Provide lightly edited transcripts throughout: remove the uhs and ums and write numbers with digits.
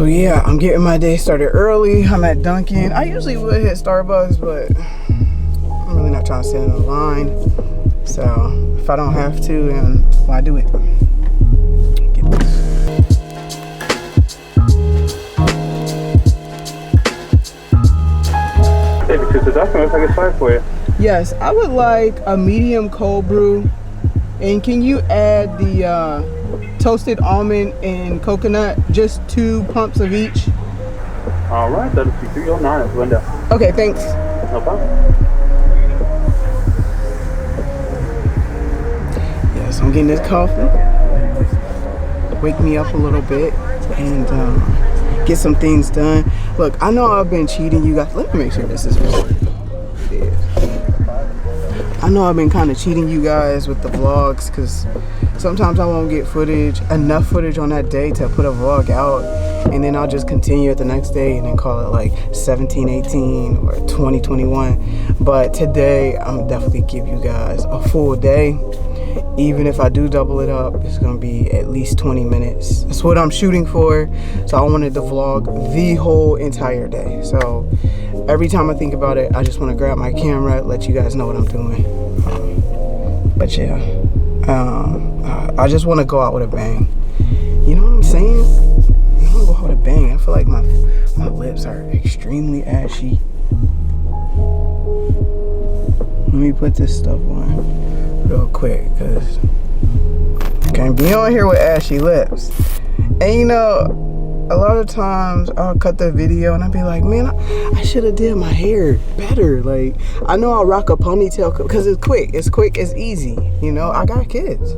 So yeah, I'm getting my day started early. I'm at Dunkin'. I usually would hit Starbucks, but I'm really not trying to stand in a line. So if I don't have to, then why do it? Get this. If I can start for you. Yes, I would like a medium cold brew. And can you add the toasted almond and coconut, just 2 pumps of each? All right, that'll be 309. It's Linda. Okay, thanks. No problem. Yes, I'm getting this coffee. Wake me up a little bit and get some things done. Look, I know I've been cheating you guys. Let me make sure this is recording. Yeah. I know I've been kind of cheating you guys with the vlogs because sometimes I won't get enough footage on that day to put a vlog out, and then I'll just continue it the next day and then call it like 1718 or 2021. But today I'm definitely give you guys a full day. Even if I do double it up, it's gonna be at least 20 minutes. That's what I'm shooting for. So I wanted to vlog the whole entire day. So every time I think about it, I just want to grab my camera, let you guys know what I'm doing. But yeah, I just want to go out with a bang. You know what I'm saying? I want to go out with a bang. I feel like my lips are extremely ashy. Let me put this stuff on real quick, because I can't be on here with ashy lips. And you know, a lot of times I'll cut the video and I'll be like, man, I should have did my hair better. Like, I know I'll rock a ponytail because it's quick, it's easy. You know, I got kids.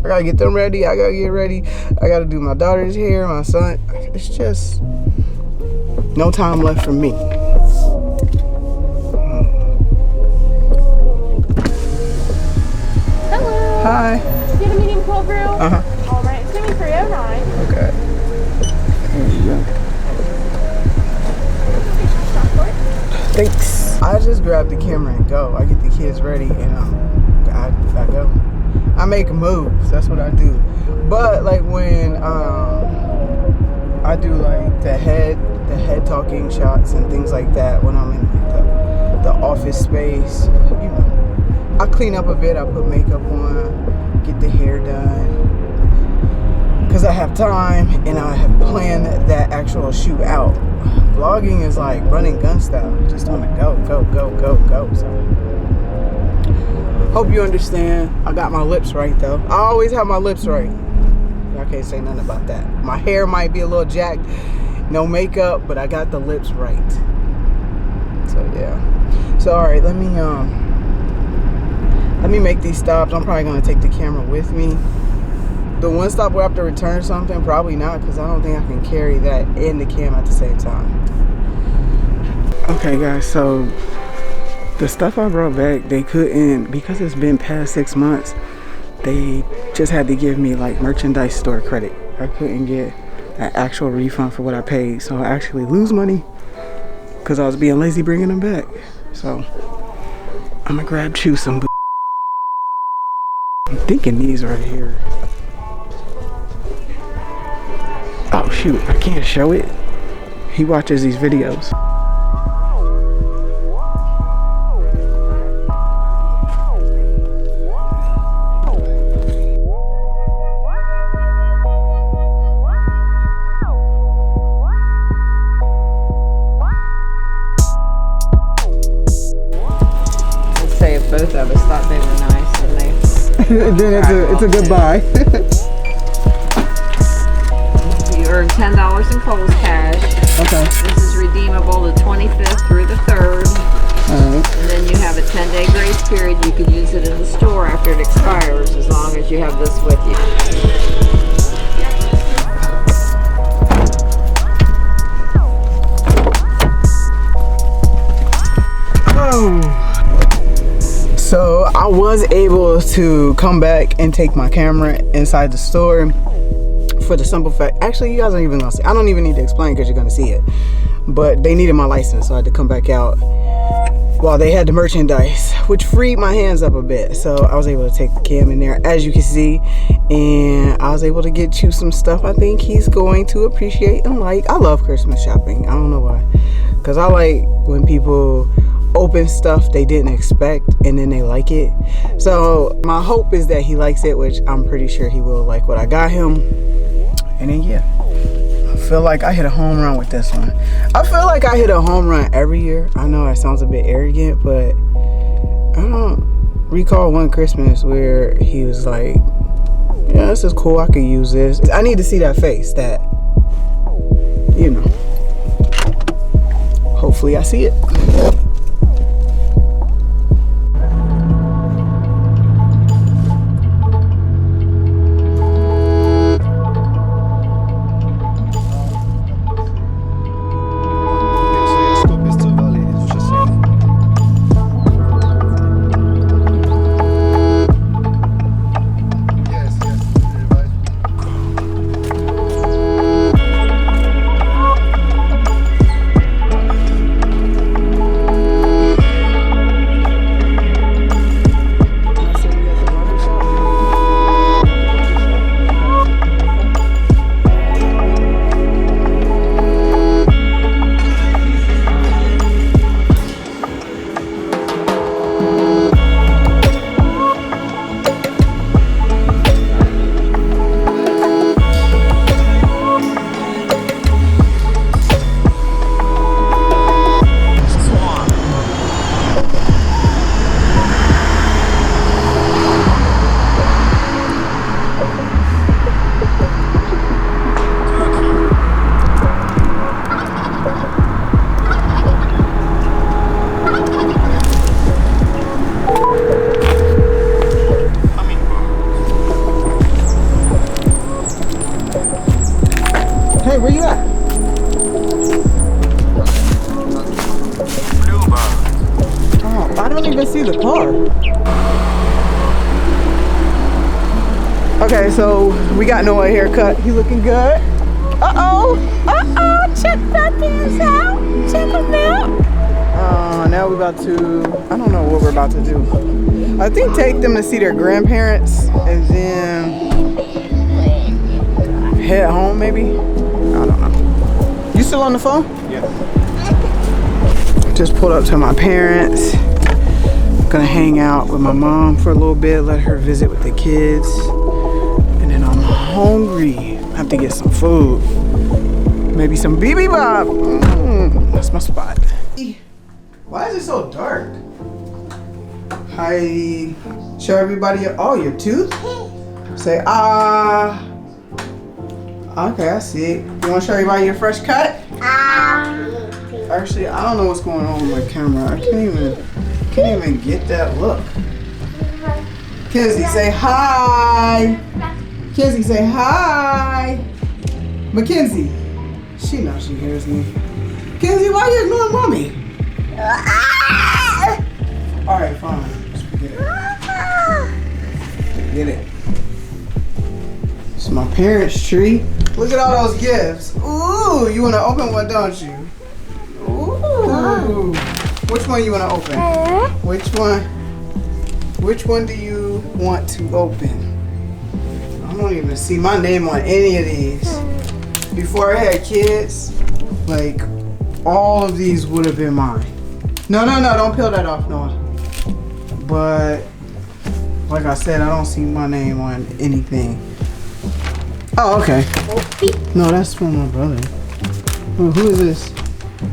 I gotta get them ready, I gotta get ready. I gotta do my daughter's hair, my son. It's just no time left for me. Hi. You have a medium cold brew? Uh-huh. All right, it's going to be 309. Okay. There you go. Thanks. I just grab the camera and go. I get the kids ready and I go. I make moves. That's what I do. But like when I do like the head talking shots and things like that, when I'm in the office space, you know, I clean up a bit, I put makeup on, get the hair done, because I have time and I have planned that actual shoot out. Vlogging is like running gun style, just on the go. So, hope you understand. I got my lips right though. I always have my lips right. Y'all can't say nothing about that. My hair might be a little jacked, no makeup, but I got the lips right. So yeah. So alright, let me make these stops. I'm probably gonna take the camera with me. The one stop where I have to return something, probably not, because I don't think I can carry that and the camera at the same time. Okay guys, so the stuff I brought back, they couldn't, because it's been past 6 months, they just had to give me like merchandise store credit. I couldn't get an actual refund for what I paid, so I actually lose money because I was being lazy bringing them back. So I'm gonna grab you some. I'm thinking these right here. Oh shoot, I can't show it. He watches these videos. Let's say if both of us thought they were nice, and then it's a goodbye. you earn $10 in Kohl's cash. Okay. This is redeemable the 25th through the 3rd. Alright. And then you have a 10-day grace period. You can use it in the store after it expires, as long as you have this with you. So I was able to come back and take my camera inside the store for the simple fact, actually you guys aren't even gonna see, I don't even need to explain because you're gonna see it, but they needed my license, so I had to come back out while they had the merchandise, which freed my hands up a bit. So I was able to take the cam in there, as you can see, and I was able to get you some stuff I think he's going to appreciate and like. I love Christmas shopping. I don't know why, because I like when people open stuff they didn't expect and then they like it. So my hope is that he likes it, which I'm pretty sure he will like what I got him. And then yeah, I feel like I hit a home run with this one. I feel like I hit a home run every year. I know that sounds a bit arrogant, but I don't recall one Christmas where he was like, yeah, this is cool, I could use this. I need to see that face, that, you know, hopefully I see it. Hey, where you at? Oh, I don't even see the car. Okay, so we got Noah a haircut. He looking good. Uh-oh. Uh-oh. Check that things out. Check them out. Now we're about to, I don't know what we're about to do. I think take them to see their grandparents and then head home maybe. I don't know. You still on the phone? Yeah. Just pulled up to my parents. Gonna hang out with my mom for a little bit, let her visit with the kids. And then I'm hungry. I have to get some food. Maybe some bibimbap. That's my spot. Why is it so dark? Hi. Show everybody your tooth. Say ah. Okay, I see it. You want to show everybody your fresh cut? Actually, I don't know what's going on with my camera. I can't even get that look. Kenzie, say hi. Kenzie, say hi. Mackenzie. She knows she hears me. Kenzie, why are you ignoring mommy? Alright, fine. Just forget it. Forget it. It's my parents' tree. Look at all those gifts. Ooh, you want to open one, don't you? Ooh. Which one you want to open? Which one? Which one do you want to open? I don't even see my name on any of these. Before I had kids, like, all of these would have been mine. No, don't peel that off, Noah. But, like I said, I don't see my name on anything. Oh, okay. No, that's from my brother. Who is this?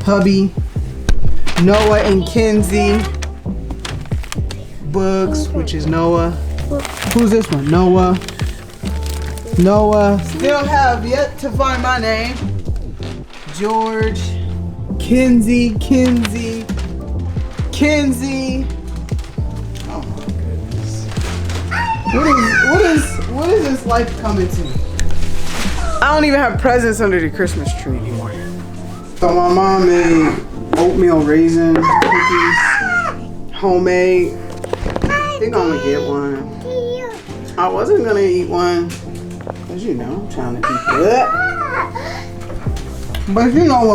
Hubby, Noah and Kenzie. Bugs, which is Noah. Who's this one? Noah. Still have yet to find my name. George. Kenzie. Oh my goodness. What is this life coming to? I don't even have presents under the Christmas tree anymore. So my mom made oatmeal raisin cookies, homemade. I think I'm gonna get one. I wasn't gonna eat one, cause you know I'm trying to be good. But you know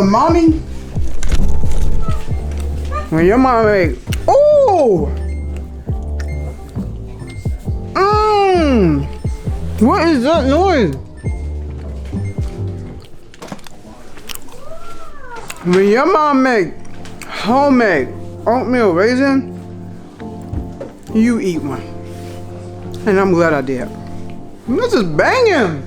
when your mom make Whoa! What is that noise? When your mom make homemade oatmeal raisin, you eat one. And I'm glad I did. This is banging!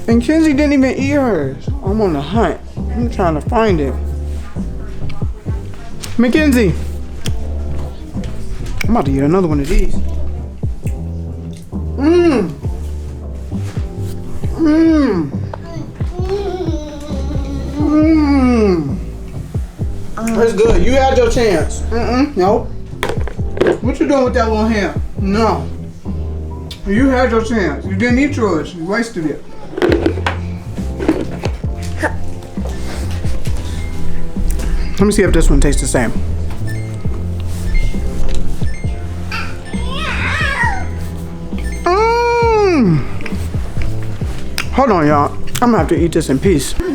And Kenzie didn't even eat hers. I'm on the hunt. I'm trying to find it. Mackenzie! I'm about to eat another one of these. That's good. You had your chance. Nope. What you doing with that little ham? No. You had your chance. You didn't eat yours. You wasted it. Let me see if this one tastes the same. Hold on, y'all. I'm gonna have to eat this in peace. Don't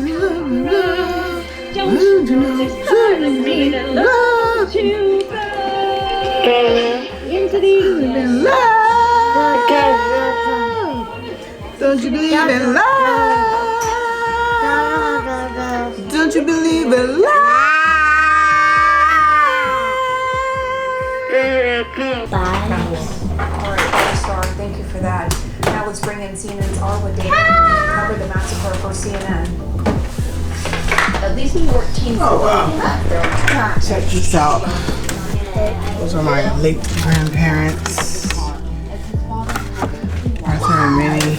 you believe in love? Don't you believe in love? Alright, Star, thank you for that. Now let's bring in CNN's Arwa data and cover the massacre for CNN. At least 14. Oh wow. Check this out. Those are my late grandparents. Arthur Mini.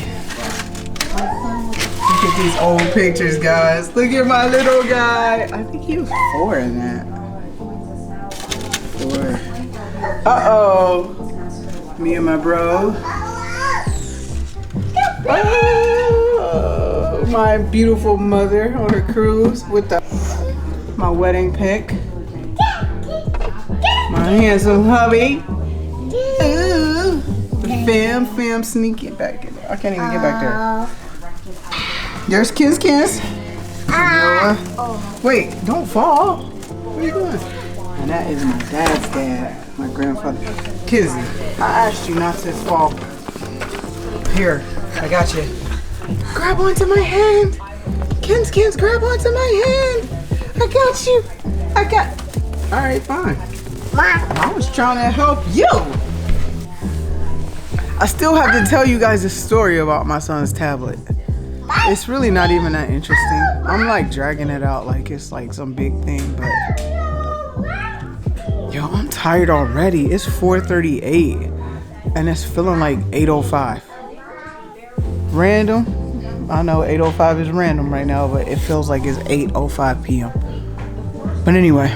Look at these old pictures, guys. Look at my little guy. I think he was 4 in that. 4. Uh-oh. Me and my bro. Oh, my beautiful mother on her cruise with my wedding pic. My handsome hubby. Ooh. Fam, sneak it back in there. I can't even get back there. There's Kiss. Wait, don't fall. What are you doing? And that is my dad's dad, my grandfather. Kizzy, I asked you not to fall. Here, I got you. Grab onto my hand. Kins, grab onto my hand. I got you. All right, fine. I was trying to help you. I still have to tell you guys a story about my son's tablet. It's really not even that interesting. I'm like dragging it out like it's like some big thing, but yo, I'm tired already. It's 4:38 and it's feeling like 8:05. Random. I know 8:05 is random right now, but it feels like it's 8:05 p.m. But anyway,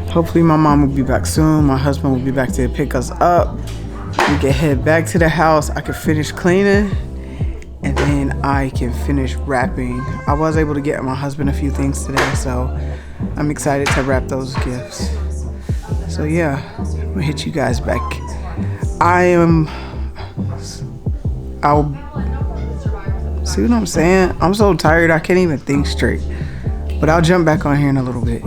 hopefully my mom will be back soon. My husband will be back to pick us up. We can head back to the house. I can finish cleaning and then I can finish wrapping. I was able to get my husband a few things today, so I'm excited to wrap those gifts. So yeah, I'm gonna hit you guys back. I'll see what I'm saying. I'm so tired I can't even think straight. But I'll jump back on here in a little bit.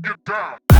Get down.